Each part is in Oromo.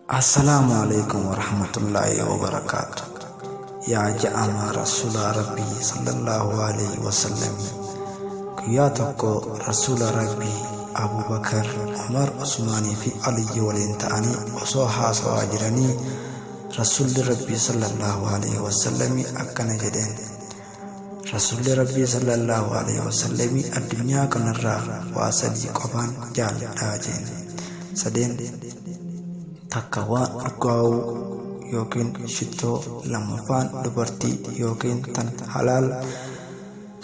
Assalamualaikum warahmatullahi wabarakatuh. Ya ja'ama Rasulullah Rabbi sallallahu alaihi wasallam. Guyyaa tokko Rasuula Rabbii Abu Bakar, Umar, Usmaanii fi Aliyyi waliin ta'anii osoo haasawaa jiranii Rasuulli Rabbii sallallahu alaihi wasallam akkana jedheen. Rasuulli Rabbii sallallahu alaihi wasallam addunyaa kanarraa waa sadii qofaan jaalladhaa jeen. Sadeen takka waan urgaa'uu yookiin shittoo, lammaffaan dubartii yookiin tan halaal,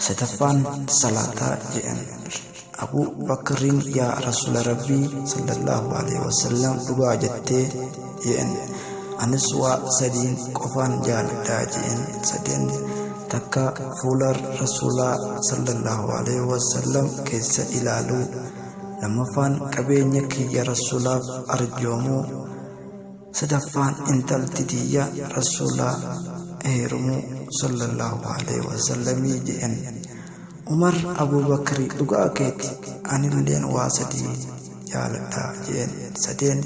sadaffaan salaataa jedhan. Abu Bakriin yaa Rasuula Rabbii sallallahu alaihi wasallam dhugaa jettee jedhan. Anis waa sadiin qofaan jaalladhaa jedhan. Sadeen takka fuula Rasuulaa sallallahu alaihi wasallam keessa ilaaluu, lammaffaan qabeenya kiyya Rasuulaaf arjoomuu, sadaffaan intalti tiyya Rasuulaa heerumuu sallallahu alaihi wasallam jedhan. Umar Abu Bakri dhugaa keeti, anilleen waa sadii jaaladha jedhan. Sadeen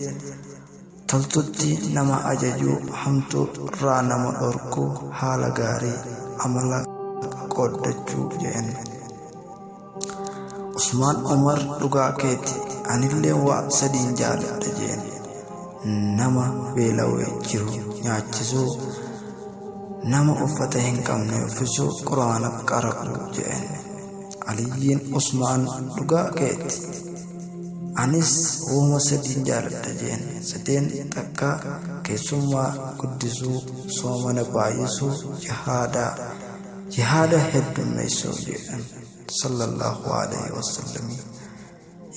toltutti nama ajajuu, hamtuu irraa nama dhorkuu, haala gaarii amala qooddachuu jedhan. Usmaan Umar dhugaa keeti, anilleen waa sadiin jaaladha jedhan. Nama beelawee jiru nyaachisuu, nama uffata hin qabne uffisuu, quraana qara'uu jedhan. Aliyyiin Usmaan dhugaa keeti, anis uuma sadiin jaaladha jedhan. Sadeen takka keessummaa guddisuu, soomana baay'isuu, jihaada heddummeessuu jedhan sallallahu alaihi wasallam.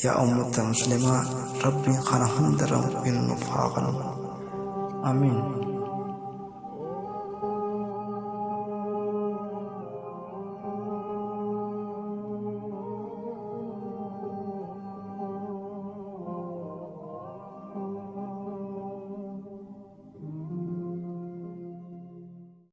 يا أمة مسلمة، ربي خنا هندرم إنه فاقن. آمين.